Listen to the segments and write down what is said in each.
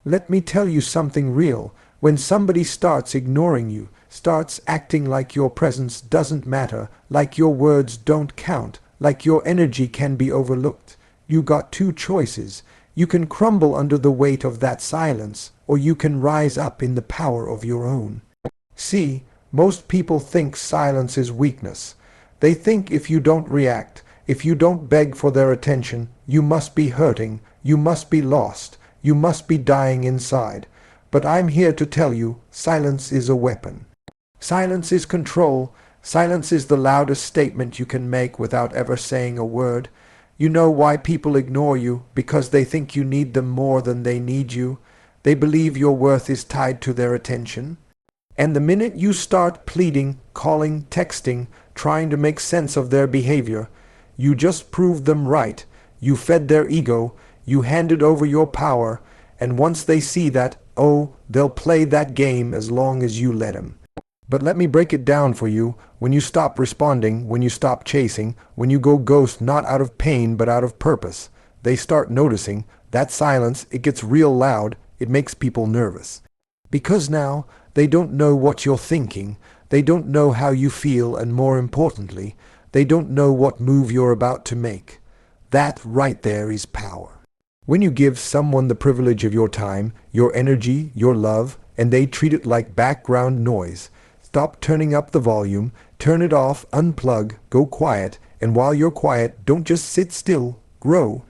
Let me tell you something real. When somebody starts ignoring you, starts acting like your presence doesn't matter, like your words don't count, like your energy can be overlooked, you got two choices. You can crumble under the weight of that silence, or you can rise up in the power of your own. See, most people think silence is weakness. They think if you don't react, if you don't beg for their attention, you must be hurting, you must be lost, you must be dying inside. But I'm here to tell you, silence is a weapon. Silence is control. Silence is the loudest statement you can make without ever saying a word. You know why people ignore you? Because they think you need them more than they need you. They believe your worth is tied to their attention. And the minute you start pleading, calling, texting, trying to make sense of their behavior, you just proved them right. You fed their ego, you handed over your power, and once they see that, oh, they'll play that game as long as you let them. But let me break it down for you. When you stop responding, when you stop chasing, when you go ghost not out of pain but out of purpose, they start noticing that silence. It gets real loud. It makes people nervous. Because now they don't know what you're thinking. They don't know how you feel, and more importantly, they don't know what move you're about to make. That right there is power. When you give someone the privilege of your time, your energy, your love, and they treat it like background noise, stop turning up the volume, turn it off, unplug, go quiet, and while you're quiet, don't just sit still, grow.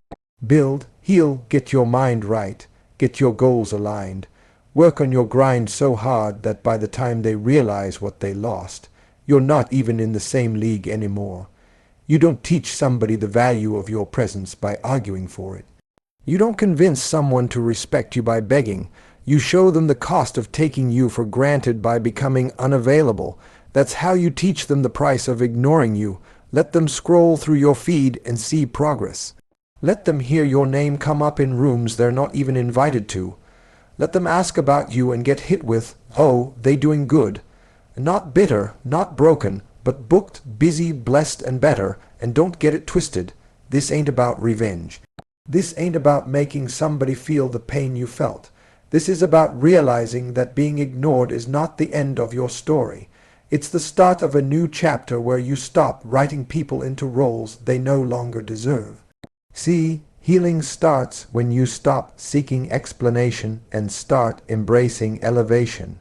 Build, heal, get your mind right, get your goals aligned. Work on your grind so hard that by the time they realize what they lost, you're not even in the same league anymore. You don't teach somebody the value of your presence by arguing for it. You don't convince someone to respect you by begging. You show them the cost of taking you for granted by becoming unavailable. That's how you teach them the price of ignoring you. Let them scroll through your feed and see progress. Let them hear your name come up in rooms they're not even invited to. Let them ask about you and get hit with, oh, they doing good. Not bitter, not broken, but booked, busy, blessed, and better. And don't get it twisted. This ain't about revenge. This ain't about making somebody feel the pain you felt. This is about realizing that being ignored is not the end of your story. It's the start of a new chapter where you stop writing people into roles they no longer deserve. See, healing starts when you stop seeking explanation and start embracing elevation.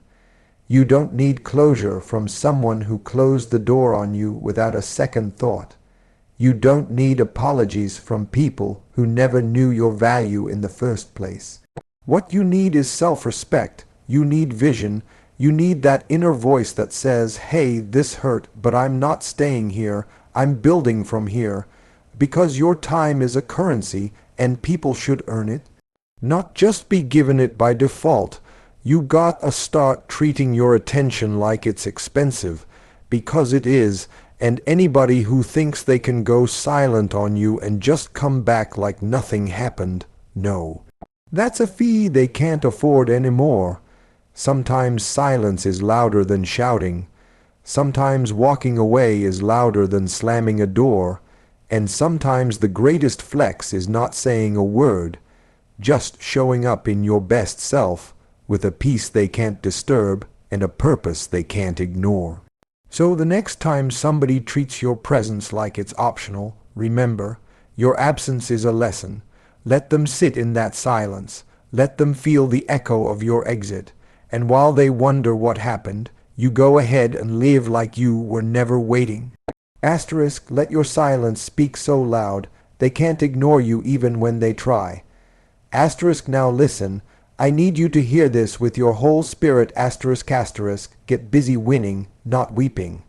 You don't need closure from someone who closed the door on you without a second thought. You don't need apologies from people who never knew your value in the first place. What you need is self-respect. You need vision. You need that inner voice that says, hey, this hurt, but I'm not staying here. I'm building from here. Because your time is a currency, and people should earn it. Not just be given it by default. You gotta start treating your attention like it's expensive, because it is. And anybody who thinks they can go silent on you and just come back like nothing happened, no. That's a fee they can't afford anymore. Sometimes silence is louder than shouting. Sometimes walking away is louder than slamming a door. And sometimes the greatest flex is not saying a word, just showing up in your best self with a peace they can't disturb and a purpose they can't ignore. So the next time somebody treats your presence like it's optional, remember, your absence is a lesson. Let them sit in that silence. Let them feel the echo of your exit. And while they wonder what happened, you go ahead and live like you were never waiting. Asterisk, let your silence speak so loud, they can't ignore you even when they try. Asterisk, now listen. I need you to hear this with your whole spirit. Asterisk, asterisk, get busy winning, not weeping.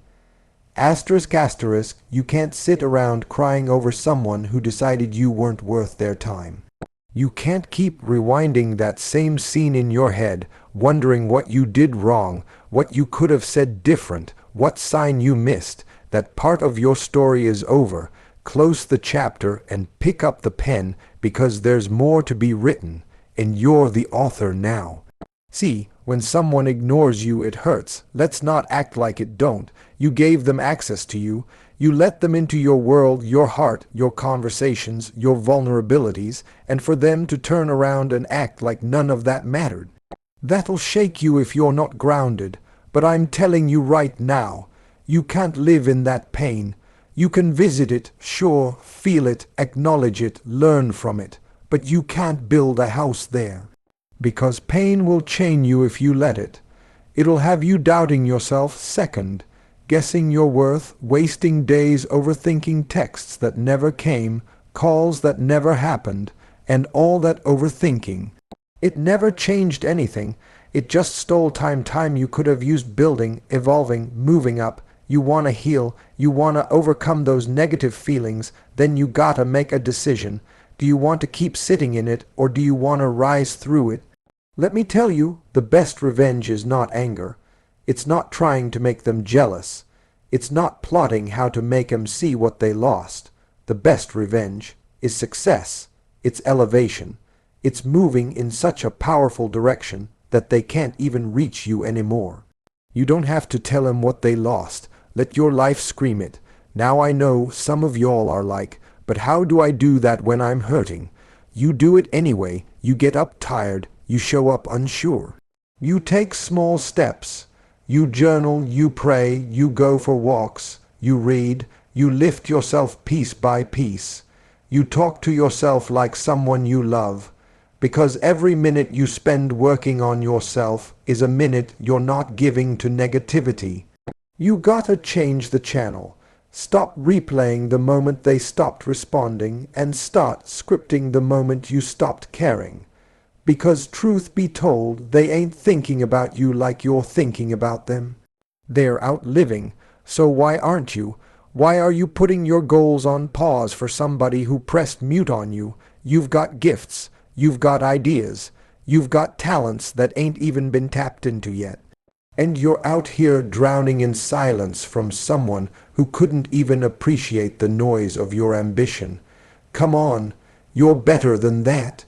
Asterisk, asterisk, you can't sit around crying over someone who decided you weren't worth their time. You can't keep rewinding that same scene in your head, wondering what you did wrong, what you could have said different, what sign you missed. That part of your story is over. Close the chapter and pick up the pen, because there's more to be written. And you're the author now. See, when someone ignores you, it hurts. Let's not act like it don't. You gave them access to you. You let them into your world, your heart, your conversations, your vulnerabilities, and for them to turn around and act like none of that mattered. That'll shake you if you're not grounded, but I'm telling you right now, you can't live in that pain. You can visit it, sure, feel it, acknowledge it, learn from it, but you can't build a house there. Because pain will chain you if you let it. It'll have you doubting yourself second, guessing your worth, wasting days overthinking texts that never came, calls that never happened, and all that overthinking. It never changed anything. It just stole time you could have used building, evolving, moving up. You want to heal, you want to overcome those negative feelings, then you gotta make a decision. Do you want to keep sitting in it, or do you want to rise through it? Let me tell you, the best revenge is not anger. It's not trying to make them jealous. It's not plotting how to make them see what they lost. The best revenge is success. It's elevation. It's moving in such a powerful direction that they can't even reach you anymore. You don't have to tell them what they lost. Let your life scream it. Now I know some of y'all are like, but how do I do that when I'm hurting? You do it anyway. You get up tired. You show up unsure. You take small steps. You journal, you pray, you go for walks, you read, you lift yourself piece by piece. You talk to yourself like someone you love. Because every minute you spend working on yourself is a minute you're not giving to negativity. You gotta change the channel. Stop replaying the moment they stopped responding and start scripting the moment you stopped caring. Because truth be told, they ain't thinking about you like you're thinking about them. They're out living, so why aren't you? Why are you putting your goals on pause for somebody who pressed mute on you? You've got gifts, you've got ideas, you've got talents that ain't even been tapped into yet. And you're out here drowning in silence from someone who couldn't even appreciate the noise of your ambition. Come on, you're better than that.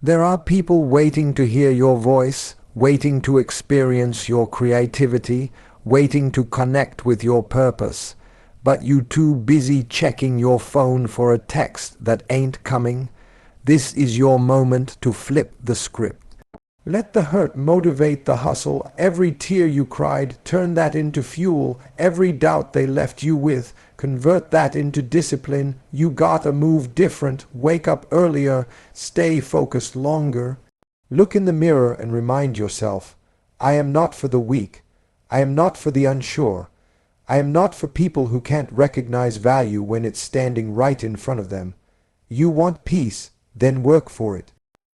There are people waiting to hear your voice, waiting to experience your creativity, waiting to connect with your purpose. But you too busy checking your phone for a text that ain't coming. This is your moment to flip the script. Let the hurt motivate the hustle. Every tear you cried, turn that into fuel. Every doubt they left you with, convert that into discipline. You gotta move different, wake up earlier, stay focused longer. Look in the mirror and remind yourself, I am not for the weak. I am not for the unsure. I am not for people who can't recognize value when it's standing right in front of them. You want peace, then work for it.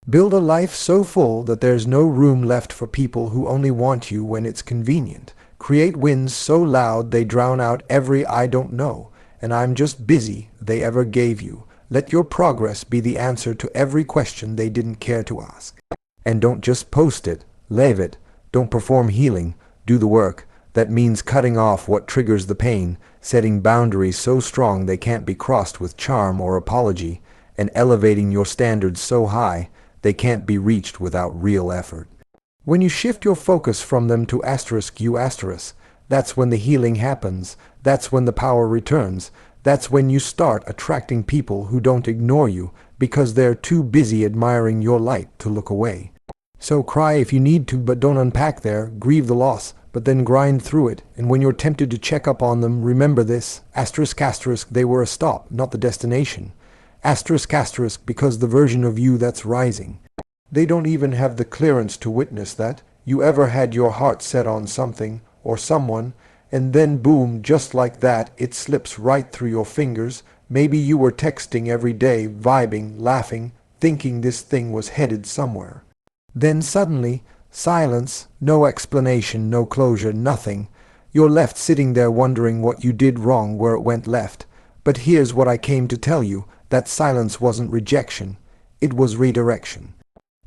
Build a life so full that there's no room left for people who only want you when it's convenient. Create wins so loud they drown out every I don't know, and I'm just busy they ever gave you. Let your progress be the answer to every question they didn't care to ask. And don't just post it, live it. Don't perform healing, do the work. That means cutting off what triggers the pain, setting boundaries so strong they can't be crossed with charm or apology, and elevating your standards so high they can't be reached without real effort. When you shift your focus from them to you that's when the healing happens. That's when the power returns. That's when you start attracting people who don't ignore you because they're too busy admiring your light to look away. So cry if you need to, but don't unpack there. Grieve the loss, but then grind through it. And when you're tempted to check up on them, remember this, they were a stop, not the destination. Because the version of you that's rising. They don't even have the clearance to witness that. You ever had your heart set on something or someone, and then boom, just like that, it slips right through your fingers. Maybe you were texting every day, vibing, laughing, thinking this thing was headed somewhere. Then suddenly, silence, no explanation, no closure, nothing. You're left sitting there wondering what you did wrong, where it went left. But here's what I came to tell you. That silence wasn't rejection, it was redirection.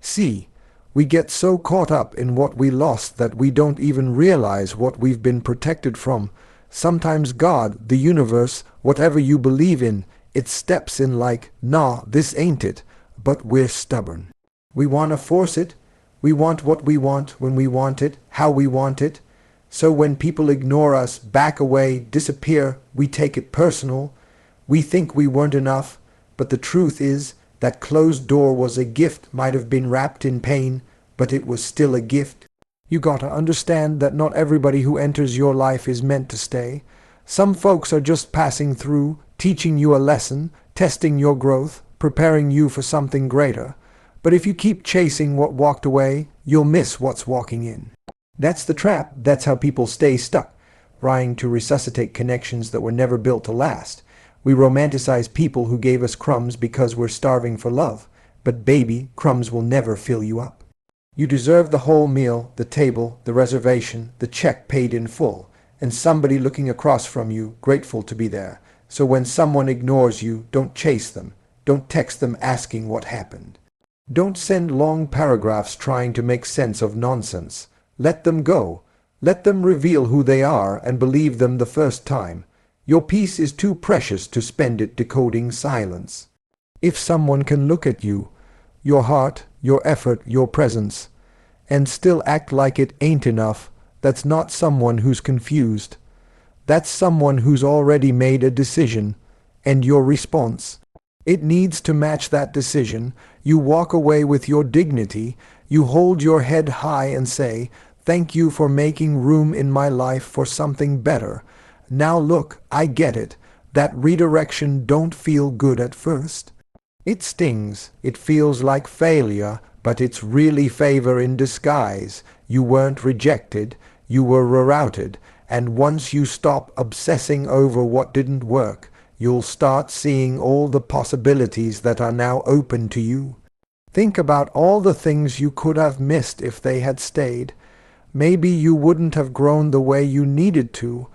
See, we get so caught up in what we lost that we don't even realize what we've been protected from. Sometimes God, the universe, whatever you believe in, it steps in like, nah, this ain't it. But we're stubborn. We want to force it. We want what we want when we want it, how we want it. So when people ignore us, back away, disappear, we take it personal. We think we weren't enough, but the truth is that closed door was a gift, might have been wrapped in pain, but it was still a gift. You gotta understand that not everybody who enters your life is meant to stay. Some folks are just passing through, teaching you a lesson, testing your growth, preparing you for something greater. But if you keep chasing what walked away, you'll miss what's walking in. That's the trap. That's how people stay stuck, trying to resuscitate connections that were never built to last. We romanticize people who gave us crumbs because we're starving for love. But baby, crumbs will never fill you up. You deserve the whole meal, the table, the reservation, the check paid in full, and somebody looking across from you, grateful to be there. So when someone ignores you, don't chase them. Don't text them asking what happened. Don't send long paragraphs trying to make sense of nonsense. Let them go. Let them reveal who they are and believe them the first time. Your peace is too precious to spend it decoding silence. If someone can look at you, your heart, your effort, your presence, and still act like it ain't enough, that's not someone who's confused. That's someone who's already made a decision, and your response, it needs to match that decision. You walk away with your dignity, you hold your head high and say, "Thank you for making room in my life for something better. Now look, I get it. That redirection don't feel good at first. It stings, it feels like failure, but it's really favor in disguise. You weren't rejected, you were rerouted, and once you stop obsessing over what didn't work, you'll start seeing all the possibilities that are now open to you. Think about all the things you could have missed if they had stayed. Maybe you wouldn't have grown the way you needed to.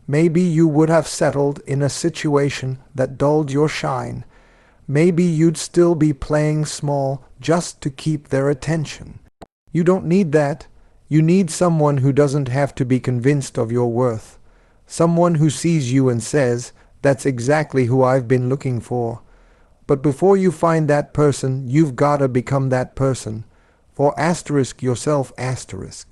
Maybe you would have settled in a situation that dulled your shine. Maybe you'd still be playing small just to keep their attention. You don't need that. You need someone who doesn't have to be convinced of your worth. Someone who sees you and says, "That's exactly who I've been looking for." But before you find that person, you've gotta become that person. For asterisk yourself asterisk.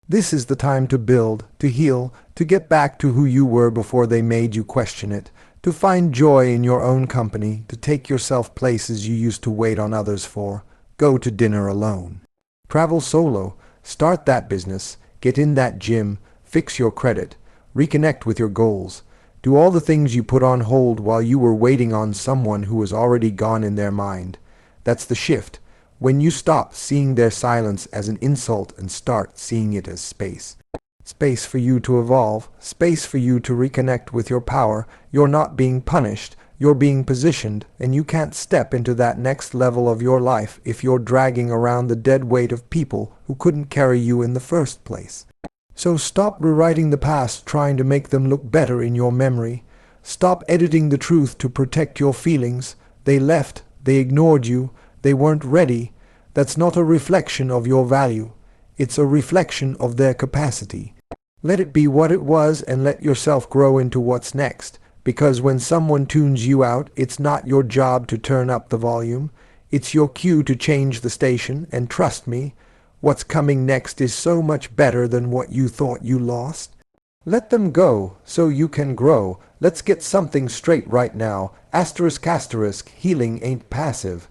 This is the time to build, to heal, to get back to who you were before they made you question it, to find joy in your own company, to take yourself places you used to wait on others for. Go to dinner alone. Travel solo. Start that business. Get in that gym. Fix your credit. Reconnect with your goals. Do all the things you put on hold while you were waiting on someone who was already gone in their mind. That's the shift. When you stop seeing their silence as an insult and start seeing it as space. Space for you to evolve, space for you to reconnect with your power. You're not being punished, you're being positioned, and you can't step into that next level of your life if you're dragging around the dead weight of people who couldn't carry you in the first place. So stop rewriting the past trying to make them look better in your memory. Stop editing the truth to protect your feelings. They left, they ignored you, they weren't ready. That's not a reflection of your value. It's a reflection of their capacity. Let it be what it was and let yourself grow into what's next. Because when someone tunes you out, it's not your job to turn up the volume. It's your cue to change the station, and trust me, what's coming next is so much better than what you thought you lost. Let them go so you can grow. Let's get something straight right now. Asterisk asterisk, healing ain't passive.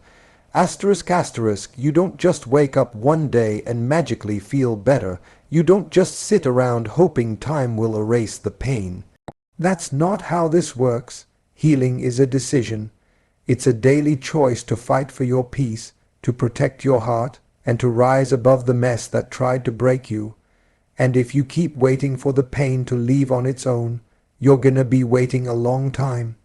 Asterisk asterisk, you don't just wake up one day and magically feel better. You don't just sit around hoping time will erase the pain. That's not how this works. Healing is a decision. It's a daily choice to fight for your peace, to protect your heart, and to rise above the mess that tried to break you. And if you keep waiting for the pain to leave on its own, you're gonna be waiting a long time.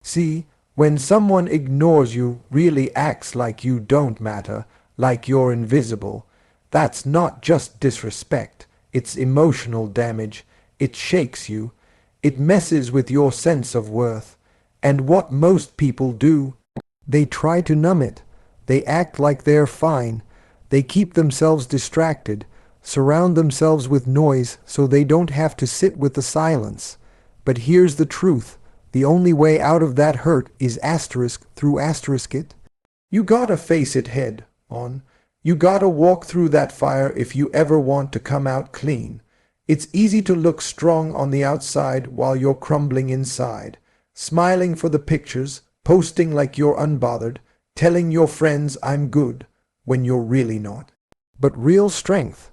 See, when someone ignores you, really acts like you don't matter, like you're invisible, that's not just disrespect, it's emotional damage. It shakes you. It messes with your sense of worth. And what most people do, they try to numb it. They act like they're fine. They keep themselves distracted, surround themselves with noise so they don't have to sit with the silence. But here's the truth. The only way out of that hurt is asterisk through asterisk it. You gotta face it head on. You gotta walk through that fire if you ever want to come out clean. It's easy to look strong on the outside while you're crumbling inside, smiling for the pictures, posting like you're unbothered, telling your friends I'm good when you're really not. But real strength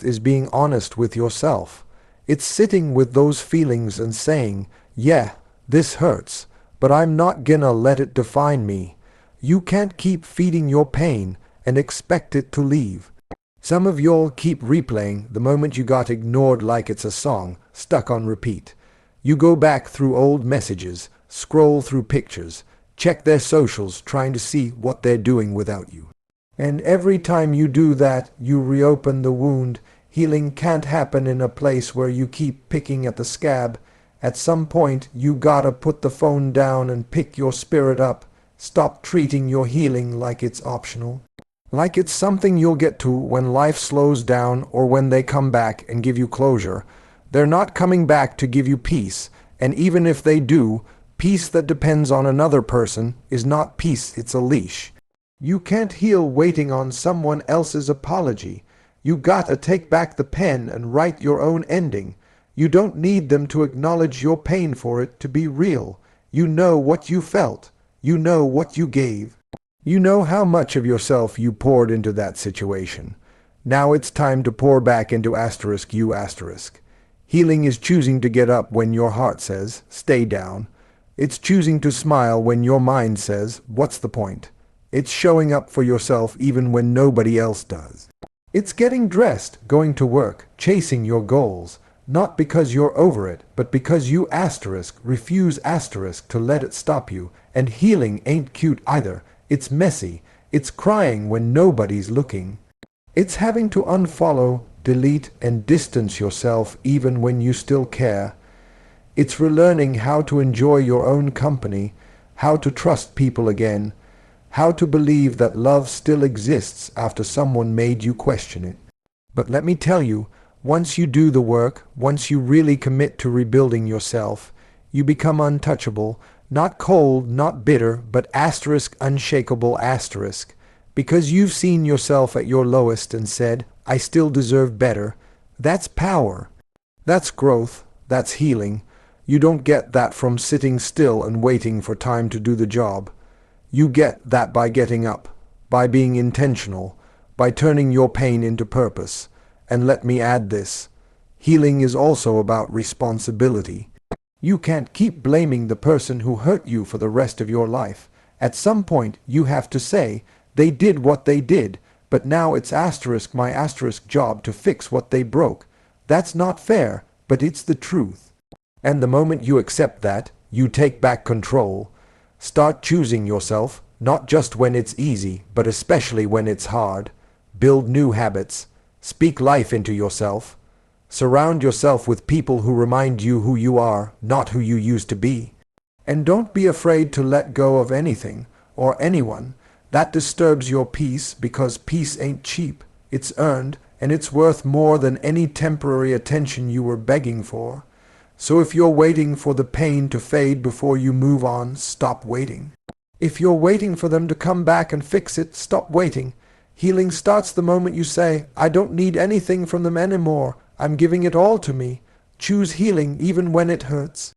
is being honest with yourself. It's sitting with those feelings and saying, yeah, this hurts, but I'm not gonna let it define me. You can't keep feeding your pain and expect it to leave. Some of y'all keep replaying the moment you got ignored like it's a song, stuck on repeat. You go back through old messages, scroll through pictures, check their socials trying to see what they're doing without you. And every time you do that, you reopen the wound. Healing can't happen in a place where you keep picking at the scab. At some point, you gotta put the phone down and pick your spirit up. Stop treating your healing like it's optional. Like it's something you'll get to when life slows down or when they come back and give you closure. They're not coming back to give you peace, and even if they do, peace that depends on another person is not peace, it's a leash. You can't heal waiting on someone else's apology. You gotta take back the pen and write your own ending. You don't need them to acknowledge your pain for it to be real. You know what you felt. You know what you gave. You know how much of yourself you poured into that situation. Now it's time to pour back into you. Healing is choosing to get up when your heart says, stay down. It's choosing to smile when your mind says, what's the point? It's showing up for yourself even when nobody else does. It's getting dressed, going to work, chasing your goals, not because you're over it, but because you refuse to let it stop you. And healing ain't cute either. It's messy. It's crying when nobody's looking. It's having to unfollow, delete, and distance yourself even when you still care. It's relearning how to enjoy your own company, how to trust people again, how to believe that love still exists after someone made you question it. But let me tell you, once you do the work, once you really commit to rebuilding yourself, you become untouchable. Not cold, not bitter, but unshakable, because you've seen yourself at your lowest and said, I still deserve better. That's power. That's growth. That's healing. You don't get that from sitting still and waiting for time to do the job. You get that by getting up, by being intentional, by turning your pain into purpose. And let me add this. Healing is also about responsibility. You can't keep blaming the person who hurt you for the rest of your life. At some point, you have to say, they did what they did, but now it's my job to fix what they broke. That's not fair, but it's the truth. And the moment you accept that, you take back control. Start choosing yourself, not just when it's easy, but especially when it's hard. Build new habits. Speak life into yourself. Surround yourself with people who remind you who you are, not who you used to be. And don't be afraid to let go of anything or anyone that disturbs your peace, because peace ain't cheap. It's earned, and it's worth more than any temporary attention you were begging for. So if you're waiting for the pain to fade before you move on, stop waiting. If you're waiting for them to come back and fix it, stop waiting. Healing starts the moment you say, I don't need anything from them anymore. I'm giving it all to me. Choose healing even when it hurts.